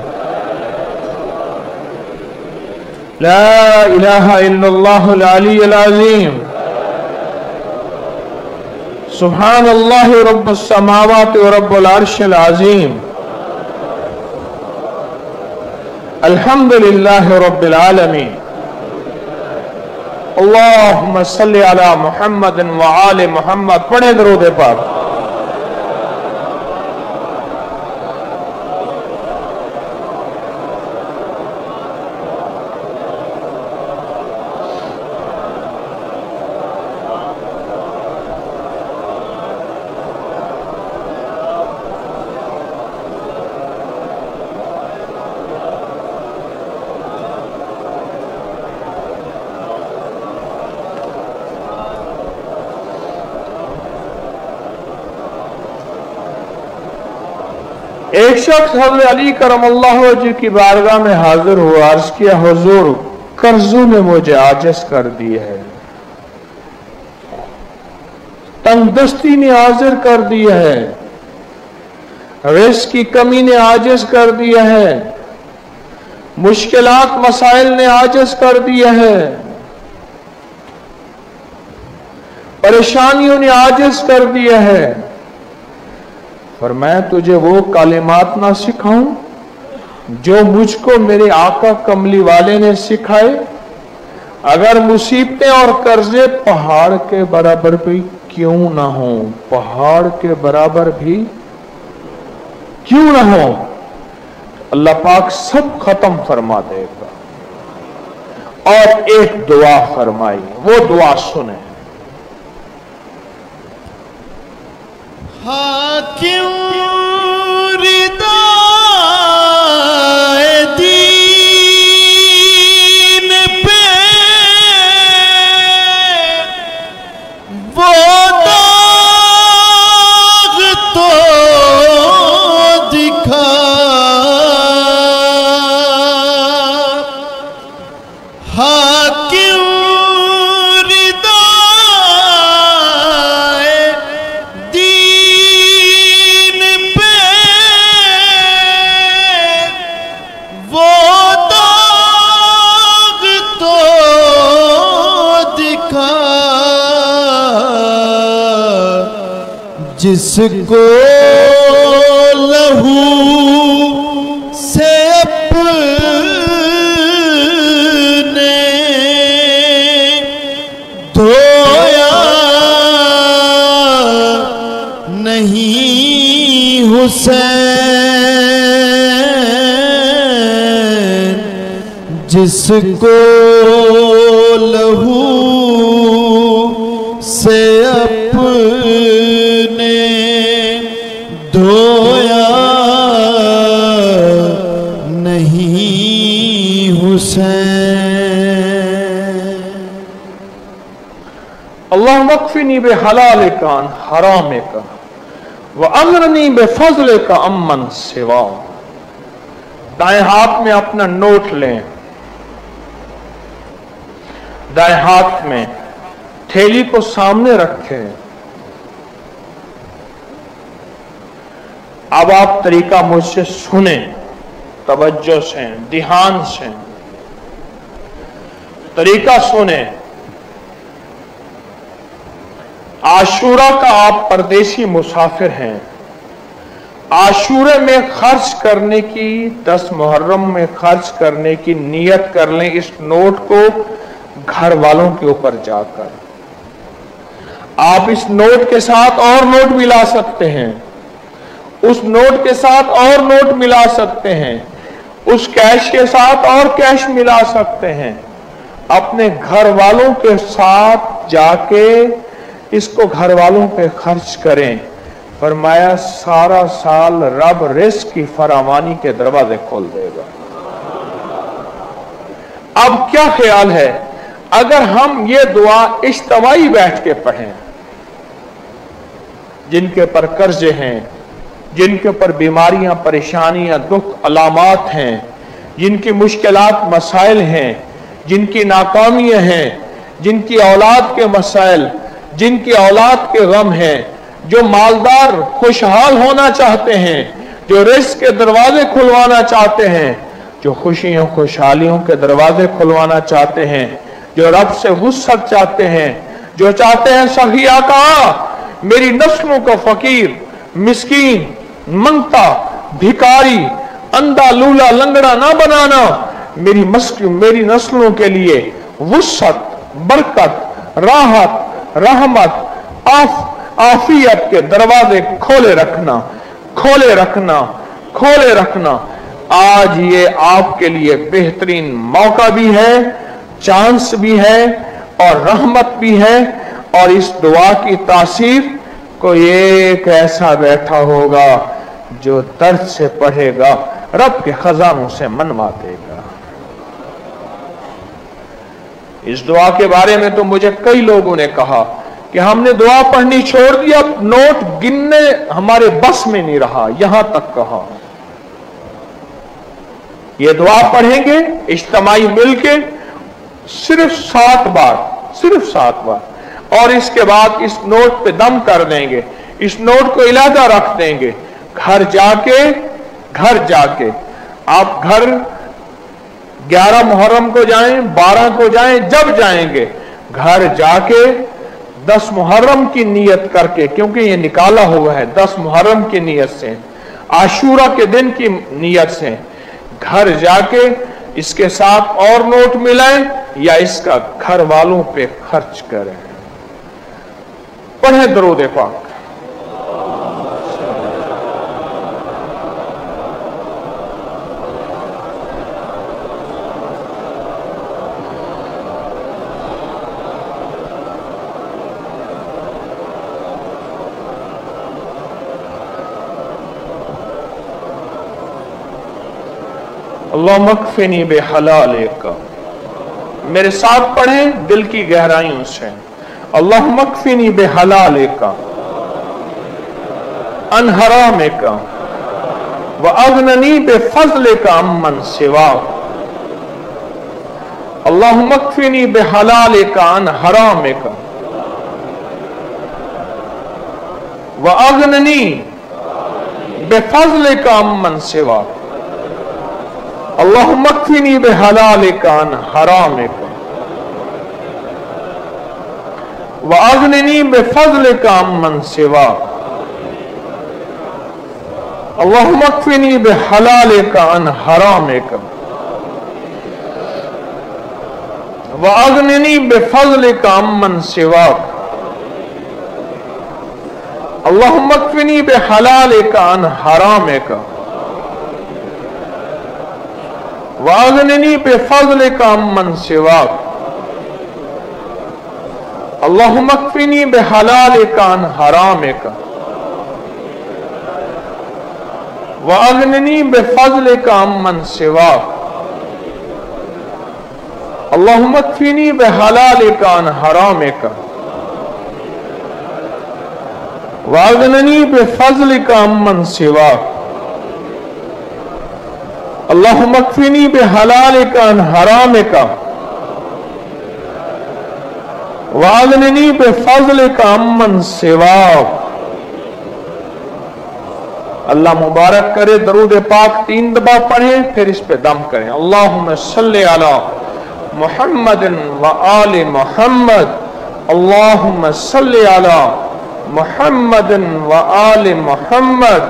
ला इलाहा इल्लल्लाहुल अलीयुल अज़ीम। सुब्हानल्लाहि रब्बुस समावाति व रब्बुल अर्शिल अज़ीम। अल्हम्दुलिल्लाहि रब्बिल आलमीन। अल्लाहुम्मा सल्लि अला मुहम्मदिन व आले मुहम्मद। पढ़े दरूद पाक। एक शख्स हज़रत अली करमल्लाहु वजह की बारगाह में हाजिर हुआ, अर्ज किया, हुजूर कर्जों ने मुझे आजिज कर दिया है, तंगदस्ती ने आजिज कर दिया है, रिज़्क़ की कमी ने आजिज कर दिया है, मुश्किलात मसाइल ने आजिज कर दिया है, परेशानियों ने आजिज कर दिया है। पर मैं तुझे वो कालिमात ना सिखाऊं जो मुझको मेरे आका कमली वाले ने सिखाए? अगर मुसीबतें और कर्जे पहाड़ के बराबर भी क्यों ना हो, पहाड़ के बराबर भी क्यों ना हो, अल्लाह पाक सब खत्म फरमा देगा। और एक दुआ फरमाई, वो दुआ सुने। हाकिम रिदाए दीन पे वो दाग तो दिखा, हाकिम जिसको लहू से अपने धोया नहीं हुसैन, जिसको लहू से अपने धोया नहीं हुसैन। अल्लाह वक्फिनी बे हलालिका अन हरामिका व अमरनी बे फज़लिका अम्मन सिवा। दाएं हाथ में अपना नोट लें, दाएं हाथ में थैली को सामने रखें। अब आप तरीका मुझसे सुने, तवज्जो से, ध्यान से तरीका सुने। आशूरा का आप परदेसी मुसाफिर हैं। आशूरे में खर्च करने की, 10 मुहर्रम में खर्च करने की नियत कर लें इस नोट को घर वालों के ऊपर जाकर। आप इस नोट के साथ और नोट मिला सकते हैं, उस नोट के साथ और नोट मिला सकते हैं, उस कैश के साथ और कैश मिला सकते हैं। अपने घर वालों के साथ जाके इसको घर वालों पे खर्च करें। फरमाया सारा साल रब रिज़्क़ की फरावानी के दरवाजे खोल देगा। अब क्या ख्याल है अगर हम ये दुआ इज्तिमाई बैठ के पढ़ें? जिनके पर कर्जे हैं जिनके ऊपर बीमारियां, परेशानियां, दुख, अलामात हैं, जिनकी मुश्किलात, मसाइल हैं, जिनकी नाकामियां हैं, जिनकी औलाद के मसाइल, जिनकी औलाद के गम हैं, जो मालदार खुशहाल होना चाहते हैं, जो रिज़्क़ के दरवाजे खुलवाना चाहते हैं, जो खुशियों, खुशहालियों के दरवाजे खुलवाना चाहते हैं, जो रब से वुसअत चाहते हैं, जो चाहते हैं सही आका मेरी नस्लों को फकीर, मिस्कीन, मंगता, भिखारी, अंधा, लूला, लंगड़ा ना बनाना, मेरी नस्लों के लिए वुसअत, बरकत, राहत, रहमत, आफियत के दरवाजे खोले रखना, खोले रखना, खोले रखना। आज ये आपके लिए बेहतरीन मौका भी है, चांस भी है और रहमत भी है। और इस दुआ की तासीर कोई एक ऐसा बैठा होगा जो दर्द से पढ़ेगा, रब के खजानों से मनवा देगा। इस दुआ के बारे में तो मुझे कई लोगों ने कहा कि हमने दुआ पढ़नी छोड़ दी, अब नोट गिनने हमारे बस में नहीं रहा, यहां तक कहा ये दुआ पढ़ेंगे इज्तिमाई मिलके सिर्फ 7 बार, सिर्फ 7 बार, और इसके बाद इस नोट पे दम कर देंगे, इस नोट को इलादा रख देंगे। घर जाके आप घर 11 मुहर्रम को जाएं, 12 को जाएं, जब जाएंगे घर जाके 10 मुहर्रम की नियत करके, क्योंकि ये निकाला हुआ है 10 मुहर्रम की नियत से, आशूरा के दिन की नियत से, घर जाके इसके साथ और नोट मिलाएं या इसका घर वालों पे खर्च करें। पढ़ें दरूद पाक। अल्लाहुम्मा अक्फिनी बिहलालिका, मेरे साथ पढ़ें दिल की गहराइयों से। अल्लाहुम्मा अक्फिनी बिहलालिका अन हरामिका व अगननी बिफज़लिका अम्मन सिवाक। अल्लाहुम्मा अक्फिनी बिहलालिका अन हरामिका व अगननी बिफज़लिका अम्मन सिवाक। अल्लाहुम्मा अक्फिनी बिहलालिका अन हरामिका व अगनिनी बिफज़लिका अम्मन सिवाक। अल्लाहुम्मा अक्फिनी बिहलालिका अन हरामिका व अगनिनी बिफज़लिका अम्मन सिवाक। अल्लाहुम्मा अक्फिनी बिहलालिका अन हरामिका वागननी बिफज़लिका अम्मन सिवाक। अल्लाहुम्मा अक्फिनी बिहलालिका अन हरामिका वागननी बिफज़लिका अम्मन सिवाक। अल्लाहुम्मा अक्फिनी बिहलालिका अन हरामिका वागननी बिफज़लिका अम्मन सिवाक। अल्लाहुम्मा अक्फिनी बिहलालिका अन हरामिका वागनिनी बिफज़लिका अम्मन सिवाक। अल्लाह मुबारक करे। दरूद पाक 3 दफा पढ़ें, फिर इस पे दम करें। अल्लाहुम्मा सल्लि अला मुहम्मदिन व आलि मुहम्मद। अल्लाहुम्मा सल्लि अला मुहम्मदिन व आलि मुहम्मद।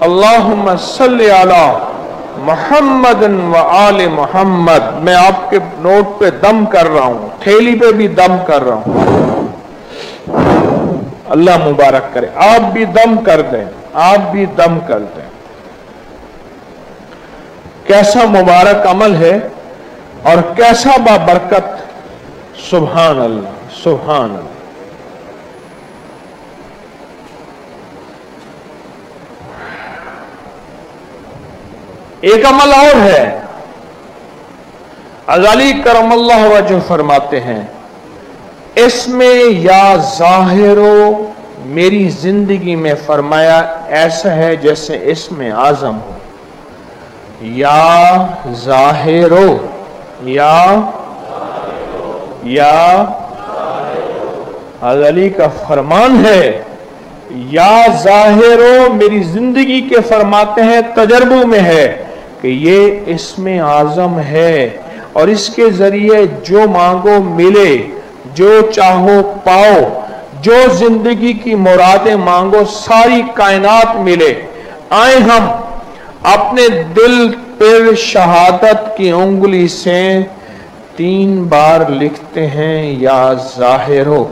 अल्लाहुम्मा सल्लि अला मुहम्मदिन व आले मोहम्मद। मैं आपके नोट पे दम कर रहा हूं, थैली पे भी दम कर रहा हूं। अल्लाह मुबारक करे। आप भी दम कर दें, आप भी दम कर दें। कैसा मुबारक अमल है और कैसा बाबरकत। सुभान अल्लाह, सुभान अल्लाह। एक अमल और है। अज़ाली करमल्लाहु वजह फरमाते हैं, इसमें या ज़ाहिरो मेरी जिंदगी में फरमाया ऐसा है जैसे इसमें आजम हो, या जाहिरो, या अली का फरमान है, या जाहिरो मेरी जिंदगी के फरमाते हैं तजर्बों में है कि ये इसमें आजम है और इसके जरिए जो मांगो मिले, जो चाहो पाओ, जो जिंदगी की मुरादें मांगो सारी कायनात मिले। आए हम अपने दिल पर शहादत की उंगली से 3 बार लिखते हैं या जाहिरो,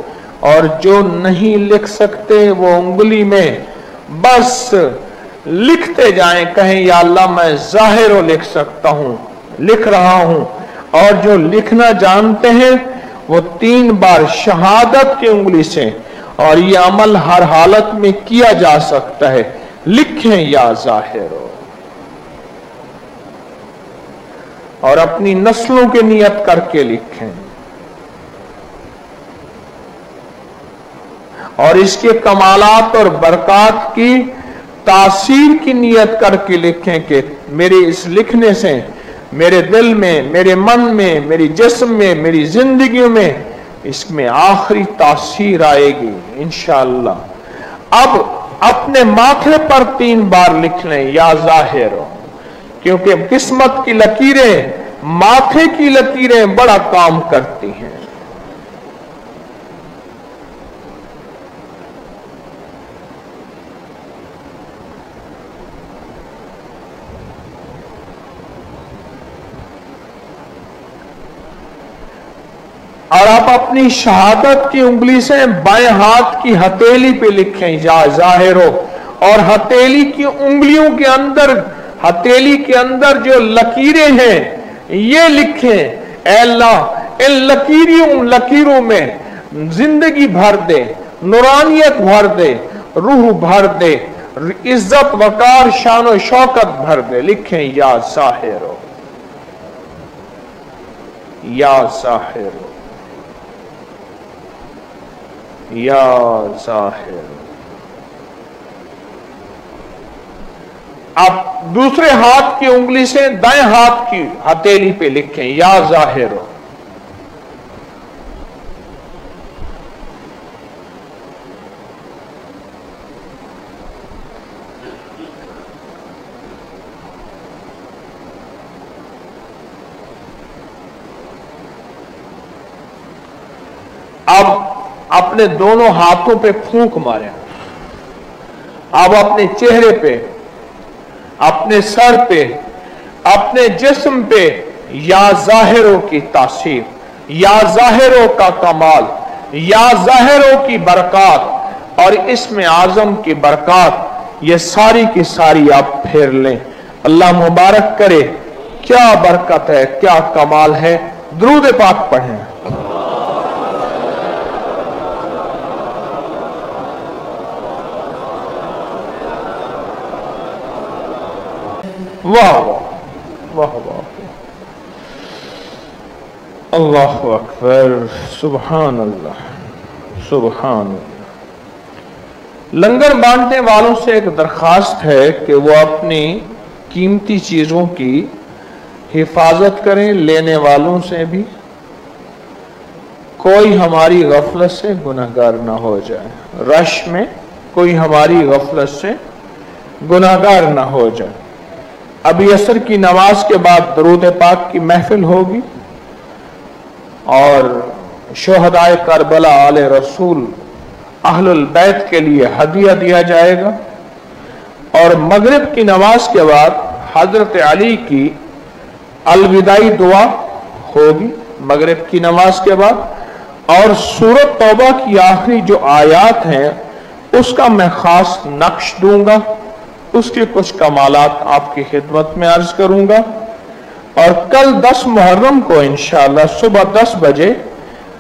और जो नहीं लिख सकते वो उंगली में बस लिखते जाएं, कहें या अल्लाह मैं जाहिरो लिख सकता हूं, लिख रहा हूं। और जो लिखना जानते हैं वो 3 बार शहादत की उंगली से, और ये अमल हर हालत में किया जा सकता है, लिखें या जाहिरो। और अपनी नस्लों की नियत करके लिखें, और इसके कमालात और बरकत की तासीर की नियत करके लिखें कि मेरे इस लिखने से मेरे दिल में, मेरे मन में, मेरी जिस्म में, मेरी जिंदगी में इसमें आखिरी तासीर आएगी इंशाअल्लाह। अब अपने माथे पर 3 बार लिख लें या जाहिरो, क्योंकि किस्मत की लकीरें, माथे की लकीरें बड़ा काम करती हैं। और आप अपनी शहादत की उंगली से बाएं हाथ की हथेली पे लिखें या जाहिरो, और हथेली की उंगलियों के अंदर, हथेली के अंदर जो लकीरें हैं ये लिखें, ऐ अल्लाह इन लकीरों में जिंदगी भर दे, नूरानियत भर दे, रूह भर दे, इज्जत वकार शान और शौकत भर दे। लिखें या जाहिरो, या जाहिरो, या जाहिर। आप दूसरे हाथ की उंगली से दाएं हाथ की हथेली पे लिखें या जाहिरो। अब अपने दोनों हाथों पे फूंक मारें। अब अपने चेहरे पे, अपने सर पे, अपने जिस्म पे या जाहिरों की तासीर, या जाहिरों का कमाल, या जाहिरों की बरकत और इसमें आजम की बरकत, ये सारी की सारी आप फेर लें। अल्लाह मुबारक करे। क्या बरकत है, क्या कमाल है। दुरूद पाक पढ़ें। वाह वाह वाह वाह, अल्लाहु अकबर, सुभान अल्लाह, सुभान अल्लाह। लंगर बांटने वालों से एक दरखास्त है कि वो अपनी कीमती चीजों की हिफाजत करें, लेने वालों से भी कोई हमारी गफलत से गुनहगार ना हो जाए, रश में कोई हमारी गफलत से गुनहगार ना हो जाए। अभी असर की नमाज के बाद दरूद पाक की महफिल होगी और शोहदाए करबला आले रसूल अहलुल बैत के लिए हदिया दिया जाएगा, और मगरिब की नमाज के बाद हजरत अली की अलविदाई दुआ होगी मगरिब की नमाज के बाद, और सूरत तौबा की आखिरी जो आयात हैं उसका मैं खास नक्श दूंगा, उसके कुछ कमालात आपकी खिदमत में अर्ज करूंगा। और कल 10 मुहर्रम को इंशाअल्लाह सुबह 10 बजे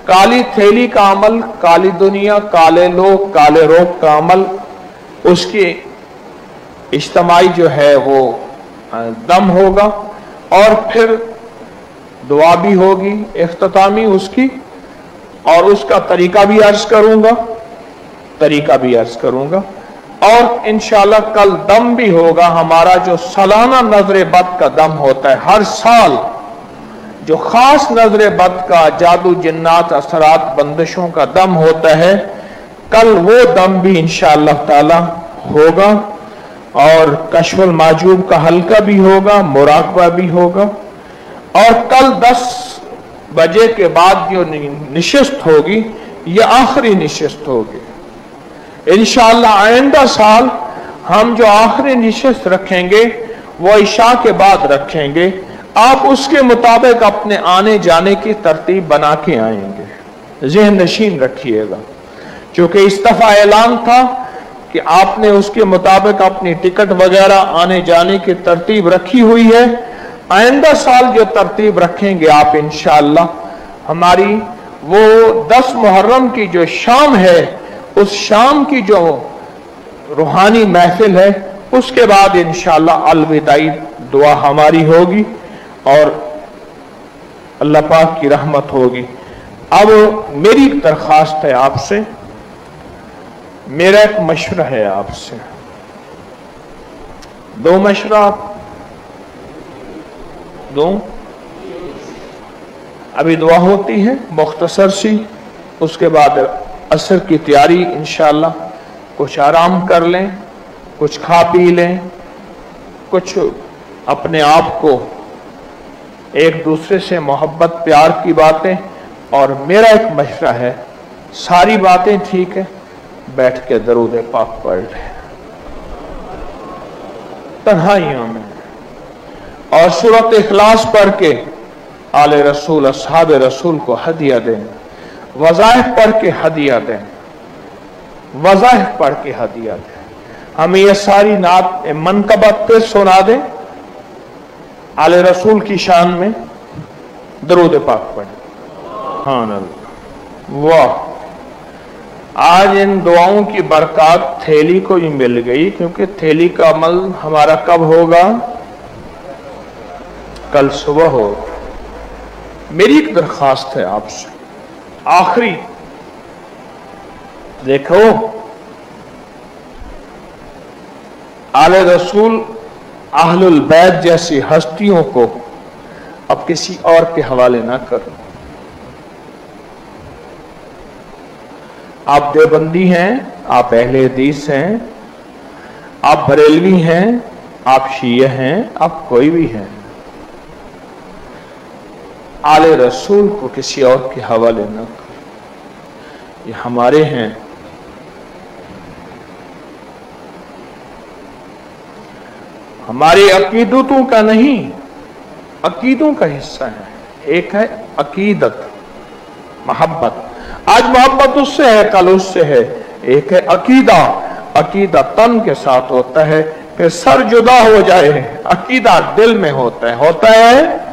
काली थैली का अमल, काली दुनिया, काले लोग, काले रोग का अमल, उसकी इज्तिमाई जो है वो दम होगा, और फिर दुआ भी होगी इख्तितामी उसकी, और उसका तरीका भी अर्ज करूंगा। तरीका भी अर्ज करूंगा। और इंशाअल्लाह कल दम भी होगा। हमारा जो सालाना नजर बद का दम होता है, हर साल जो खास नजर बद का जादू जिन्नात असरात बंदिशों का दम होता है, कल वो दम भी इंशाअल्लाह ताला होगा। और कश्फुल माजूब का हल्का भी होगा, मुराकबा भी होगा। और कल 10 बजे के बाद जो निशिस्त होगी, ये आखिरी निशिस्त होगी इंशाअल्लाह। आइंदा साल हम जो आखिरी निशिस्त रखेंगे वो इशा के बाद रखेंगे। आप उसके मुताबिक अपने आने जाने की तरतीब बना के आएंगे, ज़हन नशीन रखिएगा। क्योंकि इस दफा ऐलान था कि आपने उसके मुताबिक अपनी टिकट वगैरह आने जाने की तरतीब रखी हुई है। आइंदा साल जो तरतीब रखेंगे आप इंशाअल्लाह, हमारी वो 10 मुहर्रम की जो शाम है, उस शाम की जो रूहानी महफिल है, उसके बाद इंशाअल्लाह अलविदाई दुआ हमारी होगी और अल्लाह पाक की रहमत होगी। अब मेरी एक दरख्वास्त है आपसे, मेरा एक मशवरा है आपसे, 2 मशवरा दूं। अभी दुआ होती है मुख्तसर सी, उसके बाद असर की तैयारी इंशाअल्लाह। कुछ आराम कर लें, कुछ खा पी लें, कुछ अपने आप को एक दूसरे से मोहब्बत प्यार की बातें। और मेरा एक मशवरा है, सारी बातें ठीक है, बैठ के दरूद पाक पढ़ लें तन्हाइयों में, और सूरत इखलास पढ़ के आले रसूल अस्हाब रसूल को हदिया दें, वज़ाइफ पढ़ के हदिया दें, वज़ाइफ पढ़ के हदिया दें। हमें ये सारी नात मनकबत पे सुना दें, आले रसूल की शान में दरूद पाक पढ़ें। हाँ वाह, आज इन दुआओं की बरकत थैली को भी मिल गई, क्योंकि थैली का अमल हमारा कब होगा? कल सुबह हो। मेरी एक दरख्वास्त है आपसे, आखिरी, देखो आले रसूल अहलुल बैत जैसी हस्तियों को अब किसी और के हवाले ना करो। आप देवबंदी हैं, आप अहले हदीस हैं, आप बरेलवी हैं, आप शिये हैं, आप कोई भी हैं, आले रसूल को किसी और के हवाले न करो। ये हमारे हैं। हमारे अकीदतों का नहीं, अकीदों का हिस्सा है। एक है अकीदत, मोहब्बत। आज मोहब्बत उससे है, कल उससे है। एक है अकीदा, अकीदा तन के साथ होता है, फिर सर जुदा हो जाए, अकीदा दिल में होता है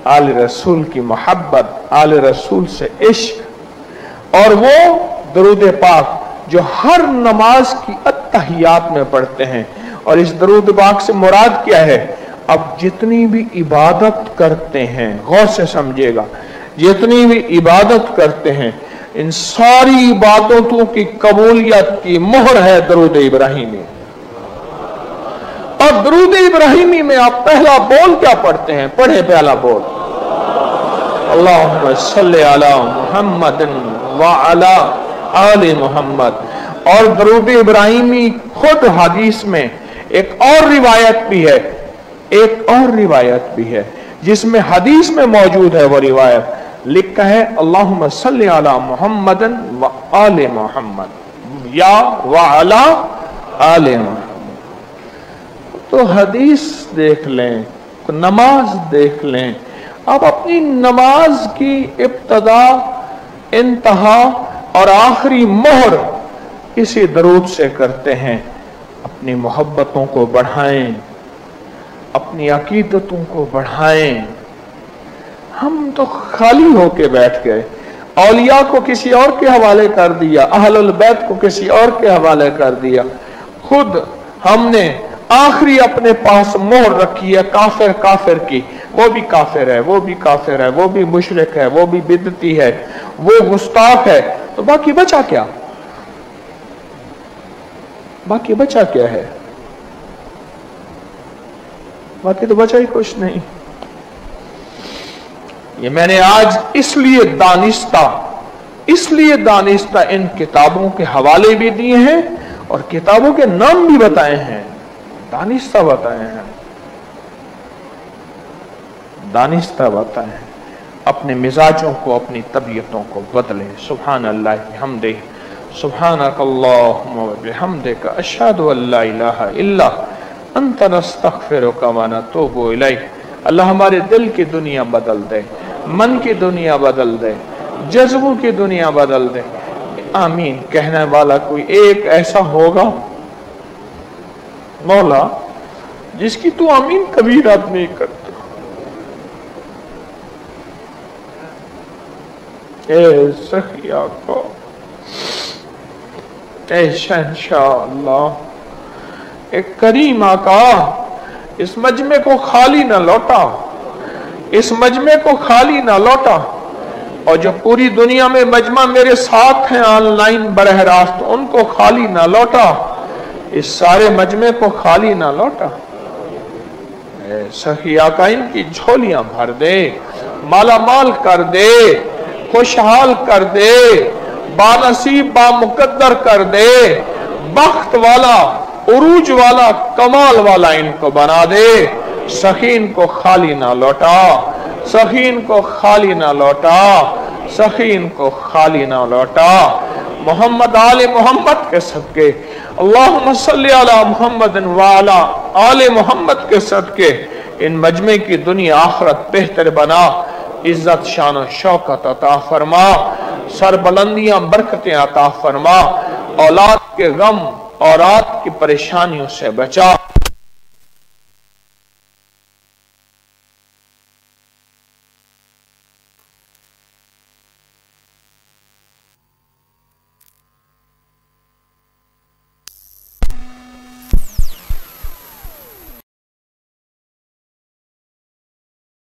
आले रसूल की मोहब्बत, आले रसूल से इश्क। और वो दरूद पाक जो हर नमाज की अत्तहियात में पढ़ते हैं। और इस दरूद पाक से मुराद क्या है? अब जितनी भी इबादत करते हैं, गौर से समझिएगा, जितनी भी इबादत करते हैं, इन सारी इबादतों की कबूलियत की मोहर है दरूद इब्राहिमी। और दरूद इब्राहिमी में आप पहला बोल क्या पढ़ते हैं? पढ़े पहला बोल, अल्लाहुम्मा सल्ली अला मुहम्मदिन व अला आले मुहम्मद। और दरूद इब्राहिमी खुद हदीस में एक और रिवायत भी है, एक और रिवायत भी है जिसमें हदीस में मौजूद है। वो रिवायत लिखा है अल्लाहुम्मा सल्ली अला मुहम्मदिन व आले मुहम्मद या व अला आले मुहम्मद। तो हदीस देख लें, नमाज देख लें। आप अपनी नमाज की इब्तदा, इंतहा और आखिरी मोहर इसी दरूद से करते हैं। अपनी मोहब्बतों को बढ़ाएं, अपनी अकीदतों को बढ़ाएं। हम तो खाली होके बैठ गए, औलिया को किसी और के हवाले कर दिया, अहलुल बैत को किसी और के हवाले कर दिया। खुद हमने आखिरी अपने पास मोहर रखी है काफिर काफिर की। वो भी काफिर है, वो भी काफिर है, वो भी मुशरिक है, वो भी बिदती है, वो गुस्ताख है, तो बाकी बचा क्या? बाकी बचा क्या है? बाकी तो बचा ही कुछ नहीं। ये मैंने आज इसलिए दानिस्ता इन किताबों के हवाले भी दिए हैं और किताबों के नाम भी बताए हैं, दानिस्ता बताए हैं, दानिस्ता बताए हैं। अपने मिजाजों को, अपनी तबीयतों को बदलें। सुभान अल्लाह बिहम्दे, सुभानक अल्लाहुम्मा व बिहम्दिका, अशहदु अल्ला इलाहा इल्ला अंता नस्तगफिरुका व नतूबु इलैक। अल्लाह हमारे दिल की दुनिया बदल दे, मन की दुनिया बदल दे, जज्बों की दुनिया बदल दे। आमीन कहने वाला कोई एक ऐसा होगा मौला जिसकी तू आमीन कभी रद्द नहीं करता। ए सखिया को, ए शहंशाह अल्लाह, एक करीम आका, इस मजमे को खाली ना लौटा, इस मजमे को खाली ना लौटा। और जो पूरी दुनिया में मजमा मेरे साथ हैं ऑनलाइन बरह रास्त, उनको खाली ना लौटा, इस सारे मजमे को खाली ना लौटा। सही आका इनकी झोलियां भर दे, माला माल कर दे, खुशहाल कर दे, बानसीब बामुकद्दर कर दे, बख्त वाला, उरूज वाला, कमाल वाला इनको बना दे। सखीन को खाली ना लौटा, सखीन को खाली ना लौटा, सखीन को खाली ना लौटा। मोहम्मद आले मोहम्मद के सदके, अल्लाहुम्मा सल्ली अला मुहम्मद व अला आले मोहम्मद के सदके इन मजमे की दुनिया आखिरत बेहतर बना। इज्जत शान और शौकत अता फरमा, सरबुलंदियां बरकतें अता फरमा, औलाद के गम औरात की परेशानियों से बचा।